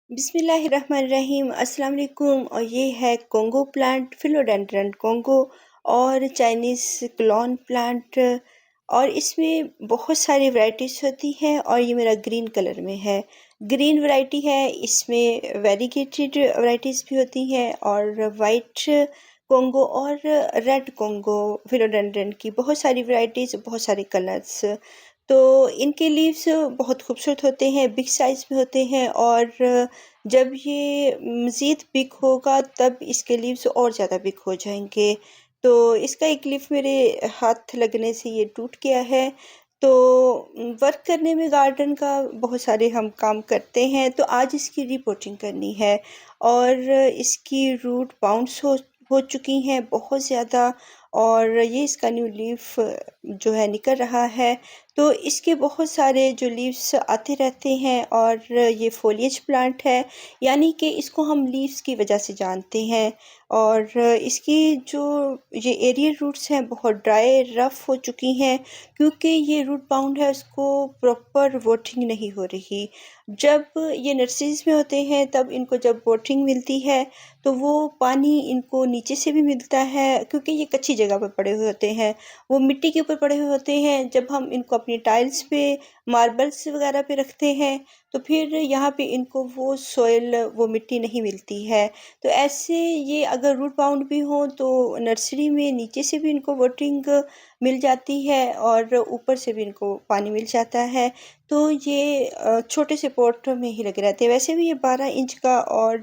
बिस्मिल्लाहिर्रहमानिर्रहीम अस्सलाम वालेकुम। और ये है कोंगो प्लांट, फिलोडेंड्रन कोंगो और चाइनीज़ क्लोन प्लांट। और इसमें बहुत सारी वैरायटीज़ होती हैं और ये मेरा ग्रीन कलर में है। ग्रीन वैरायटी है, इसमें वेरीगेटेड वैरायटीज़ भी होती हैं और वाइट कोंगो और रेड कोंगो फिलोडेंड्रन की बहुत सारी वैरायटीज़, बहुत सारे कलर्स। तो इनके लीव्स बहुत खूबसूरत होते हैं, बिग साइज़ में होते हैं और जब ये मज़ीद बिग होगा तब इसके लीव्स और ज़्यादा बिग हो जाएंगे। तो इसका एक लीफ मेरे हाथ लगने से ये टूट गया है। तो वर्क करने में गार्डन का बहुत सारे हम काम करते हैं, तो आज इसकी रिपोर्टिंग करनी है। और इसकी रूट बाउंस हो चुकी हैं बहुत ज़्यादा और ये इसका न्यू लीफ जो है निकल रहा है। तो इसके बहुत सारे जो लीव्स आते रहते हैं और ये फोलिएज प्लांट है, यानी कि इसको हम लीव्स की वजह से जानते हैं। और इसकी जो ये एरियल रूट्स हैं बहुत ड्राई रफ हो चुकी हैं, क्योंकि ये रूट बाउंड है, उसको प्रॉपर वोटिंग नहीं हो रही। जब ये नर्सरीज में होते हैं तब इनको जब वोटिंग मिलती है तो वो पानी इनको नीचे से भी मिलता है, क्योंकि ये कच्ची जगह पर पड़े हुए होते हैं, वो मिट्टी के ऊपर पड़े हुए होते हैं। जब हम इनको अपनी टाइल्स पे, मार्बल्स वगैरह पे रखते हैं तो फिर यहाँ पे इनको वो सॉइल, वो मिट्टी नहीं मिलती है। तो ऐसे ये अगर रूट बाउंड भी हो तो नर्सरी में नीचे से भी इनको वाटरिंग मिल जाती है और ऊपर से भी इनको पानी मिल जाता है। तो ये छोटे से पॉट में ही लगे रहते हैं। वैसे भी ये 12 इंच का और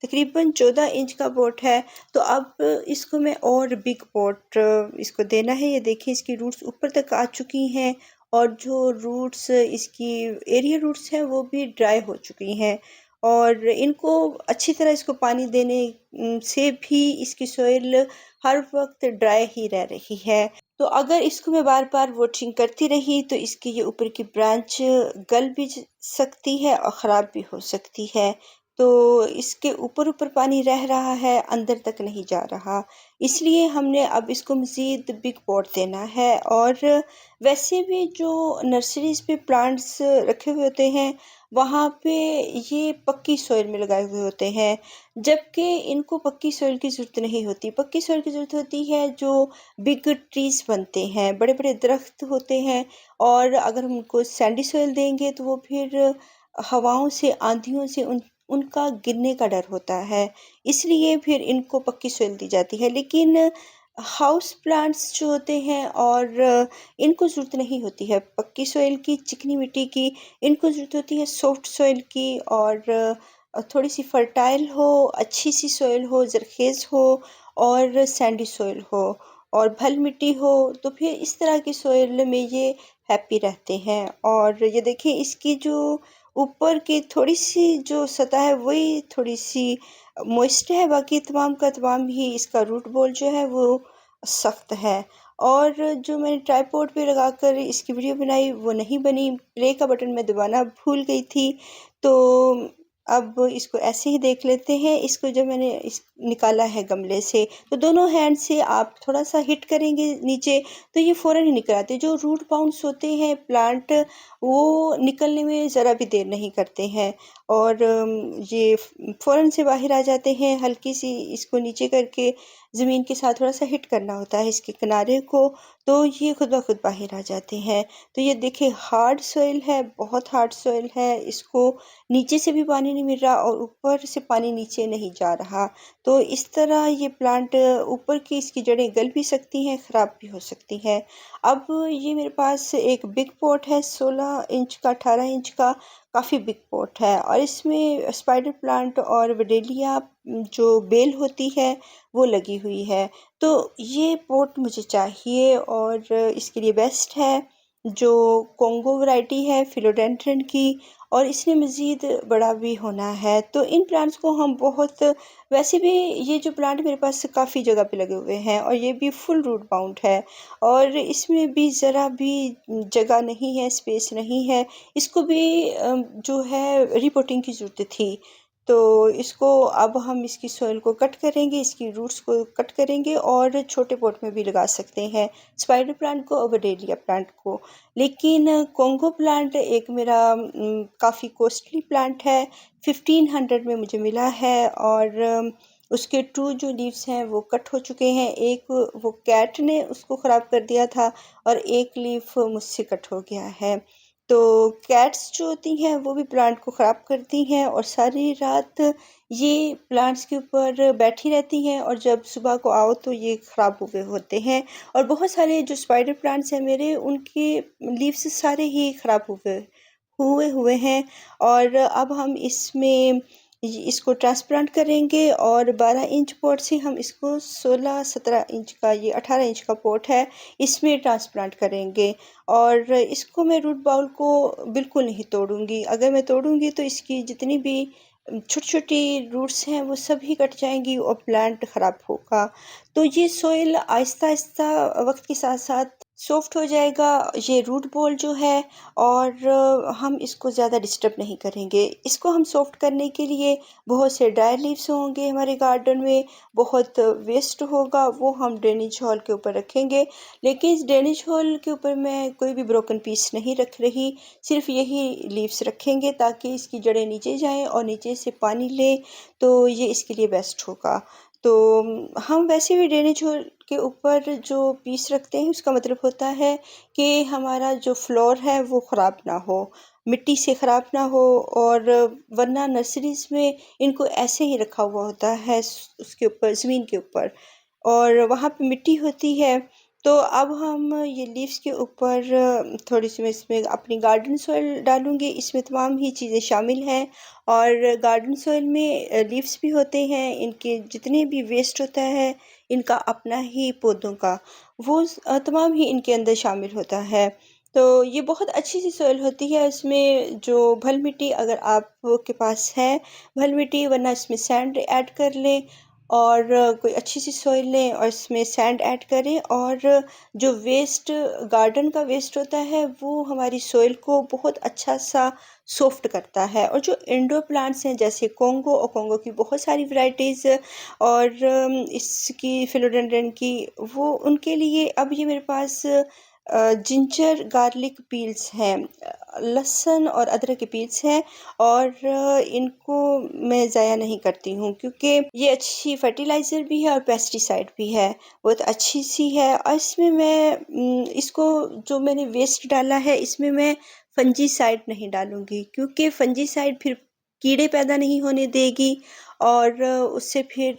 तकरीबन 14 इंच का पॉट है। तो अब इसको मैं और बिग पॉट इसको देना है। ये देखिए इसकी रूट्स ऊपर तक आ चुकी हैं और जो रूट्स इसकी एरिया रूट्स हैं वो भी ड्राई हो चुकी हैं। और इनको अच्छी तरह इसको पानी देने से भी इसकी सॉइल हर वक्त ड्राई ही रह रही है। तो अगर इसको मैं बार बार वाटरिंग करती रही तो इसकी ये ऊपर की ब्रांच गल भी सकती है और ख़राब भी हो सकती है। तो इसके ऊपर ऊपर पानी रह रहा है, अंदर तक नहीं जा रहा, इसलिए हमने अब इसको मज़ीद बिग पॉट देना है। और वैसे भी जो नर्सरीज पे प्लांट्स रखे हुए होते हैं वहाँ पे ये पक्की सॉइल में लगाए हुए होते हैं, जबकि इनको पक्की सॉइल की ज़रूरत नहीं होती। पक्की सॉइल की ज़रूरत होती है जो बिग ट्रीज़ बनते हैं, बड़े बड़े दरख्त होते हैं। और अगर हम उनको सैंडी सॉइल देंगे तो वो फिर हवाओं से, आंधियों से उनका गिरने का डर होता है, इसलिए फिर इनको पक्की सॉइल दी जाती है। लेकिन हाउस प्लांट्स जो होते हैं और इनको ज़रूरत नहीं होती है पक्की सॉइल की, चिकनी मिट्टी की। इनको ज़रूरत होती है सॉफ्ट सॉइल की और थोड़ी सी फर्टाइल हो, अच्छी सी सॉइल हो, ज़रखेज़ हो और सैंडी सॉइल हो और भल मिट्टी हो। तो फिर इस तरह की सॉइल में ये हैप्पी रहते हैं। और ये देखिए इसकी जो ऊपर की थोड़ी सी जो सतह है वही थोड़ी सी मॉइस्ट है, बाकी तमाम का तमाम ही इसका रूट बॉल जो है वो सख्त है। और जो मैंने ट्राइपॉड पे लगाकर इसकी वीडियो बनाई वो नहीं बनी, प्ले का बटन मैं दबाना भूल गई थी। तो अब इसको ऐसे ही देख लेते हैं। इसको जब मैंने निकाला है गमले से तो दोनों हैंड से आप थोड़ा सा हिट करेंगे नीचे तो ये फ़ौरन ही निकल आते हैं। जो रूट बाउंड्स होते हैं प्लांट, वो निकलने में ज़रा भी देर नहीं करते हैं और ये फ़ौरन से बाहर आ जाते हैं। हल्की सी इसको नीचे करके ज़मीन के साथ थोड़ा सा हिट करना होता है इसके किनारे को, तो ये खुद ब खुद बाहर आ जाते हैं। तो ये देखिए हार्ड सॉइल है, बहुत हार्ड सॉइल है, इसको नीचे से भी पानी नहीं मिल रहा और ऊपर से पानी नीचे नहीं जा रहा। तो इस तरह ये प्लांट ऊपर की इसकी जड़ें गल भी सकती हैं, ख़राब भी हो सकती हैं। अब ये मेरे पास एक बिग पॉट है, 16 इंच का, 18 इंच का, काफ़ी बिग पॉट है और इसमें स्पाइडर प्लांट और विडेलिया जो बेल होती है वो लगी हुई है। तो ये पॉट मुझे चाहिए और इसके लिए बेस्ट है जो कोंगो वैरायटी है फिलोडेंड्रन की, और इसने मज़ीद बड़ा भी होना है। तो इन प्लांट्स को हम बहुत, वैसे भी ये जो प्लांट मेरे पास काफ़ी जगह पे लगे हुए हैं और ये भी फुल रूट बाउंड है और इसमें भी ज़रा भी जगह नहीं है, स्पेस नहीं है। इसको भी जो है रिपोर्टिंग की ज़रूरत थी। तो इसको अब हम इसकी सॉइल को कट करेंगे, इसकी रूट्स को कट करेंगे और छोटे पॉट में भी लगा सकते हैं स्पाइडर प्लांट को और बडेलिया प्लांट को। लेकिन कॉन्गो प्लांट एक मेरा काफ़ी कॉस्टली प्लांट है, 1500 में मुझे मिला है और उसके 2 जो लीव्स हैं वो कट हो चुके हैं। एक वो कैट ने उसको ख़राब कर दिया था और एक लीफ मुझसे कट हो गया है। तो कैट्स जो होती हैं वो भी प्लांट को ख़राब करती हैं और सारी रात ये प्लांट्स के ऊपर बैठी रहती हैं और जब सुबह को आओ तो ये ख़राब हुए होते हैं। और बहुत सारे जो स्पाइडर प्लांट्स हैं मेरे, उनके लीव्स सारे ही ख़राब हुए हुए हुए हैं। और अब हम इसमें इसको ट्रांसप्लांट करेंगे और 12 इंच पॉट से हम इसको 16-17 इंच का, ये 18 इंच का पॉट है, इसमें ट्रांसप्लांट करेंगे। और इसको मैं रूट बाउल को बिल्कुल नहीं तोड़ूंगी। अगर मैं तोड़ूंगी तो इसकी जितनी भी छोटी छोटी रूट्स हैं वो सभी कट जाएंगी और प्लांट ख़राब होगा। तो ये सोइल आहिस्ता आहिस्ता वक्त के साथ साथ सॉफ्ट हो जाएगा, ये रूट बॉल जो है। और हम इसको ज़्यादा डिस्टर्ब नहीं करेंगे। इसको हम सॉफ्ट करने के लिए बहुत से ड्राई लीव्स होंगे हमारे गार्डन में, बहुत वेस्ट होगा, वो हम ड्रेनेज हॉल के ऊपर रखेंगे। लेकिन इस ड्रेनेज हॉल के ऊपर मैं कोई भी ब्रोकन पीस नहीं रख रही, सिर्फ यही लीव्स रखेंगे ताकि इसकी जड़ें नीचे जाएं और नीचे से पानी ले, तो ये इसके लिए बेस्ट होगा। तो हम वैसे भी ड्रेनेज हॉल के ऊपर जो पीस रखते हैं उसका मतलब होता है कि हमारा जो फ्लोर है वो ख़राब ना हो, मिट्टी से ख़राब ना हो। और वरना नर्सरीज़ में इनको ऐसे ही रखा हुआ होता है उसके ऊपर, ज़मीन के ऊपर, और वहाँ पे मिट्टी होती है। तो अब हम ये लीव्स के ऊपर थोड़ी सी मैं इसमें अपनी गार्डन सॉइल डालूंगी। इसमें तमाम ही चीज़ें शामिल हैं और गार्डन सॉइल में लीव्स भी होते हैं, इनके जितने भी वेस्ट होता है इनका अपना ही पौधों का, वो तमाम ही इनके अंदर शामिल होता है। तो ये बहुत अच्छी सी सॉइल होती है। इसमें जो भल मिट्टी अगर आपके पास है, भल मिट्टी, वरना इसमें सैंड ऐड कर लें और कोई अच्छी सी सॉइल लें और इसमें सैंड ऐड करें। और जो वेस्ट, गार्डन का वेस्ट होता है, वो हमारी सॉइल को बहुत अच्छा सा सॉफ्ट करता है। और जो इंडोर प्लांट्स हैं जैसे कोंगो, और कोंगो की बहुत सारी वैरायटीज़ और इसकी फिलोडेंड्रन की, वो उनके लिए अब ये मेरे पास जिंजर गार्लिक पील्स हैं, लहसुन और अदरक के पील्स हैं। और इनको मैं ज़ाया नहीं करती हूँ क्योंकि ये अच्छी फर्टिलाइज़र भी है और पेस्टिसाइड भी है, बहुत अच्छी सी है। और इसमें मैं इसको जो मैंने वेस्ट डाला है इसमें मैं फंजीसाइड नहीं डालूंगी क्योंकि फंजीसाइड फिर कीड़े पैदा नहीं होने देगी और उससे फिर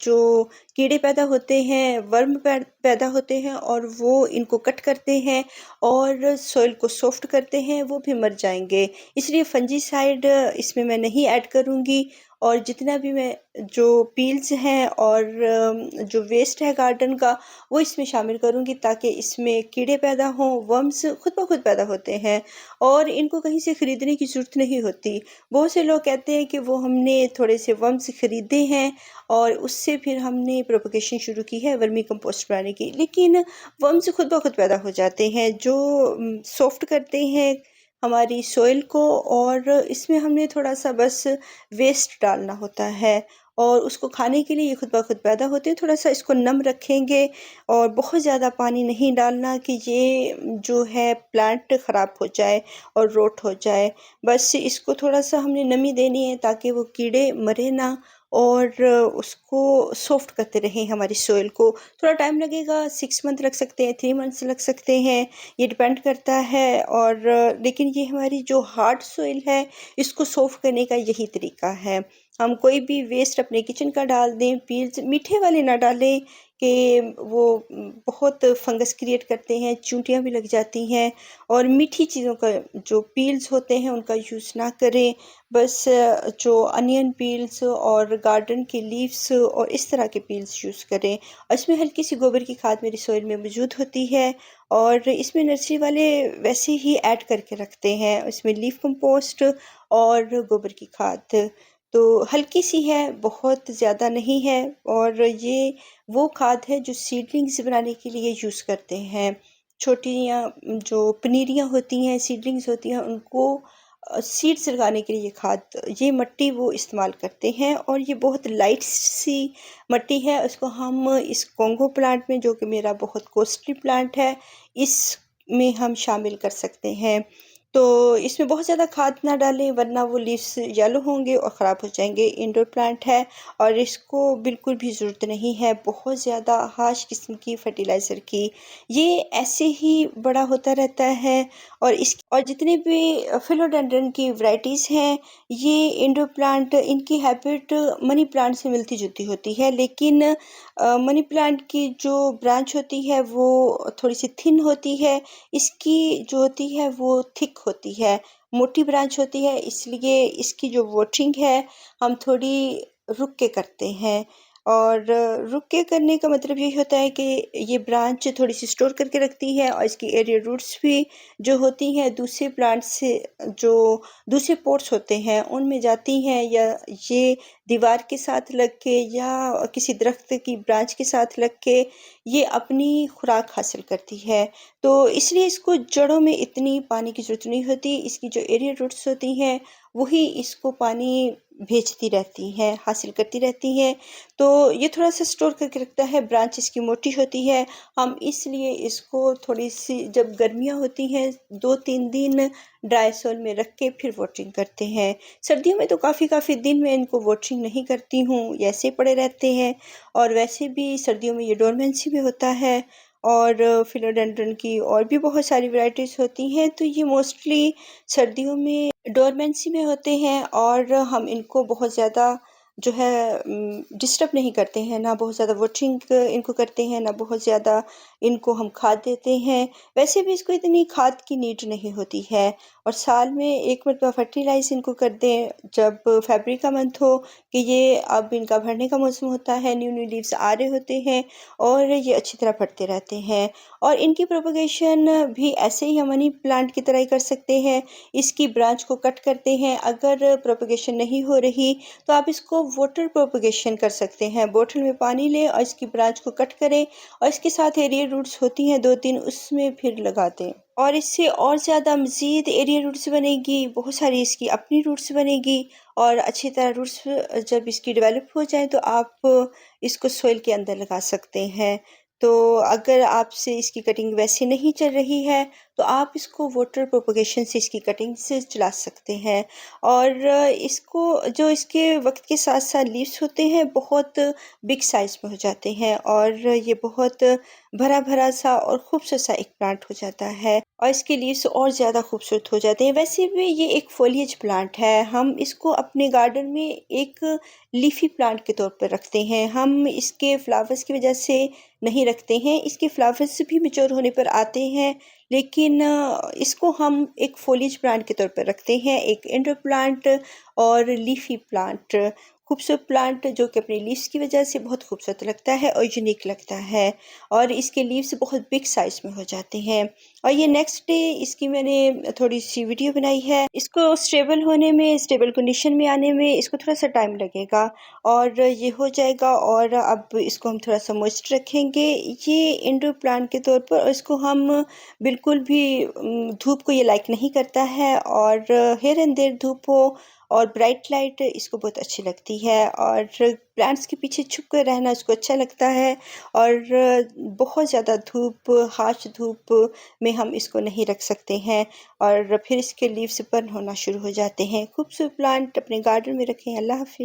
जो कीड़े पैदा होते हैं, वर्म पैदा होते हैं और वो इनको कट करते हैं और सॉइल को सॉफ्ट करते हैं, वो भी मर जाएंगे। इसलिए फंजीसाइड इसमें मैं नहीं ऐड करूँगी। और जितना भी मैं जो पील्स हैं और जो वेस्ट है गार्डन का, वो इसमें शामिल करूँगी ताकि इसमें कीड़े पैदा हों, वर्म्स खुद ब खुद पैदा होते हैं और इनको कहीं से ख़रीदने की ज़रूरत नहीं होती। बहुत से लोग कहते हैं कि वो हमने थोड़े से वर्म्स ख़रीदे हैं और उससे फिर हमने प्रोपगेशन शुरू की है वर्मी कंपोस्ट बनाने की, लेकिन वर्म्स खुद ब खुद पैदा हो जाते हैं जो सॉफ्ट करते हैं हमारी सॉइल को। और इसमें हमने थोड़ा सा बस वेस्ट डालना होता है और उसको खाने के लिए ये खुद ब खुद पैदा होते हैं। थोड़ा सा इसको नम रखेंगे और बहुत ज़्यादा पानी नहीं डालना कि ये जो है प्लांट ख़राब हो जाए और रोट हो जाए। बस इसको थोड़ा सा हमने नमी देनी है ताकि वो कीड़े मरे ना और उसको सॉफ्ट करते रहें हमारी सॉइल को। थोड़ा टाइम लगेगा, 6 मंथ लग सकते हैं, 3 मंथ्स लग सकते हैं, ये डिपेंड करता है। और लेकिन ये हमारी जो हार्ड सॉइल है इसको सॉफ्ट करने का यही तरीका है। हम कोई भी वेस्ट अपने किचन का डाल दें, पील्स मीठे वाले ना डालें कि वो बहुत फंगस क्रिएट करते हैं, चूंटियाँ भी लग जाती हैं। और मीठी चीज़ों का जो पील्स होते हैं उनका यूज़ ना करें। बस जो अनियन पील्स और गार्डन के लीव्स और इस तरह के पील्स यूज़ करें। और इसमें हल्की सी गोबर की खाद मेरी सॉइल में मौजूद होती है और इसमें नर्सरी वाले वैसे ही ऐड करके रखते हैं, इसमें लीफ कंपोस्ट और गोबर की खाद। तो हल्की सी है, बहुत ज़्यादा नहीं है। और ये वो खाद है जो सीडलिंग्स बनाने के लिए यूज़ करते हैं। छोटियाँ जो पनीरियाँ होती हैं, सीडलिंग्स होती हैं, उनको सीड्स लगाने के लिए ये मट्टी वो इस्तेमाल करते हैं, और ये बहुत लाइट सी मट्टी है। उसको हम इस कोंगो प्लांट में, जो कि मेरा बहुत कॉस्टली प्लांट है, इसमें हम शामिल कर सकते हैं। तो इसमें बहुत ज़्यादा खाद ना डालें, वरना वो लीव्स येलो होंगे और ख़राब हो जाएंगे। इंडोर प्लांट है और इसको बिल्कुल भी ज़रूरत नहीं है बहुत ज़्यादा हार्श किस्म की फर्टिलाइज़र की। ये ऐसे ही बड़ा होता रहता है। और जितने भी फिलोडेंड्रन की वैरायटीज़ हैं, ये इंडोर प्लांट, इनकी हैबिट मनी प्लांट से मिलती-जुलती होती है, लेकिन मनी प्लांट की जो ब्रांच होती है वो थोड़ी-सी थिन होती है, इसकी जो होती है वो थिक होती है, मोटी ब्रांच होती है, इसलिए इसकी जो वाटरिंग है हम थोड़ी रुक के करते हैं। और रुक के करने का मतलब यही होता है कि ये ब्रांच थोड़ी-सी स्टोर करके रखती है, और इसकी एरियल रूट्स भी जो होती हैं दूसरे प्लांट से, जो दूसरे पोट्स होते हैं उनमें जाती हैं, या ये दीवार के साथ लग के या किसी दरख्त की ब्रांच के साथ लग के ये अपनी खुराक हासिल करती है। तो इसलिए इसको जड़ों में इतनी पानी की ज़रूरत नहीं होती, इसकी जो एरियल रूट्स होती हैं वही इसको पानी भेजती रहती हैं, हासिल करती रहती हैं। तो ये थोड़ा-सा स्टोर करके रखता है, ब्रांच इसकी मोटी होती है। हम इसलिए इसको थोड़ी-सी, जब गर्मियाँ होती हैं, 2-3 दिन ड्राई सोल में रख के फिर वाटरिंग करते हैं। सर्दियों में तो काफ़ी दिन मैं इनको वाटरिंग नहीं करती हूँ, ये ऐसे ही पड़े रहते हैं। और वैसे भी सर्दियों में ये डोरमेंसी भी होता है, और फिलोडेंड्रन की और भी बहुत सारी वैराइटीज़ होती हैं, तो ये मोस्टली सर्दियों में डोरमेंसी में होते हैं, और हम इनको बहुत ज़्यादा जो है डिस्टर्ब नहीं करते हैं, ना बहुत ज़्यादा वाटरिंग इनको करते हैं, ना बहुत ज़्यादा इनको हम खाद देते हैं। वैसे भी इसको इतनी खाद की नीड नहीं होती है, और साल में एक मरतबा फर्टिलाइज़ इनको कर दें, जब फरवरी का मंथ हो कि ये अब इनका भरने का मौसम होता है, न्यू लीव्स आ रहे होते हैं, और ये अच्छी तरह फटते रहते हैं। और इनकी प्रोपगेशन भी ऐसे ही हम मनी प्लांट की तरह ही कर सकते हैं। इसकी ब्रांच को कट करते हैं, अगर प्रोपगेशन नहीं हो रही तो आप इसको वाटर प्रोपगेशन कर सकते हैं। बोतल में पानी लें और इसकी ब्रांच को कट करें, और इसके साथ एरियल रूट्स होती हैं 2-3, उसमें फिर लगा दें, और इससे और ज़्यादा मज़ीद एरियल रूट्स बनेगी, बहुत सारी इसकी अपनी रूट्स बनेगी, और अच्छी तरह रूट्स जब इसकी डेवलप हो जाए तो आप इसको सॉइल के अंदर लगा सकते हैं। तो अगर आपसे इसकी कटिंग वैसे नहीं चल रही है, तो आप इसको वाटर प्रोपगेशन से इसकी कटिंग से चला सकते हैं। और इसको, जो इसके वक्त के साथ साथ लीव्स होते हैं, बहुत बिग साइज़ में हो जाते हैं, और ये बहुत भरा भरा सा और खूबसूरत सा एक प्लांट हो जाता है, और इसके लीव्स और ज़्यादा खूबसूरत हो जाते हैं। वैसे भी ये एक फोलिएज प्लांट है, हम इसको अपने गार्डन में एक लीफी प्लांट के तौर पर रखते हैं। हम इसके फ्लावर्स की वजह से नहीं रखते हैं, इसके फ्लावर्स भी मैच्योर होने पर आते हैं, लेकिन इसको हम एक फोलिएज प्लांट के तौर पर रखते हैं, एक इंडोर प्लांट और लीफी प्लांट, खूबसूरत प्लांट जो कि अपनी लीव्स की वजह से बहुत खूबसूरत लगता है और यूनिक लगता है, और इसके लीव्स बहुत बिग साइज़ में हो जाते हैं। और ये नेक्स्ट डे इसकी मैंने थोड़ी सी वीडियो बनाई है। इसको स्टेबल होने में, स्टेबल कंडीशन में आने में इसको थोड़ा सा टाइम लगेगा, और ये हो जाएगा। और अब इसको हम थोड़ा सा मॉइस्ट रखेंगे, ये इंडोर प्लांट के तौर पर, और इसको हम बिल्कुल भी धूप को ये लाइक नहीं करता है, और हियर एंड देयर धूप हो और ब्राइट लाइट इसको बहुत अच्छी लगती है, और प्लांट्स के पीछे छुप कर रहना इसको अच्छा लगता है। और बहुत ज़्यादा धूप, हार्श धूप में हम इसको नहीं रख सकते हैं, और फिर इसके लीव्स बर्न होना शुरू हो जाते हैं। खूबसूरत प्लांट अपने गार्डन में रखें। अल्लाह हाफ़िज़।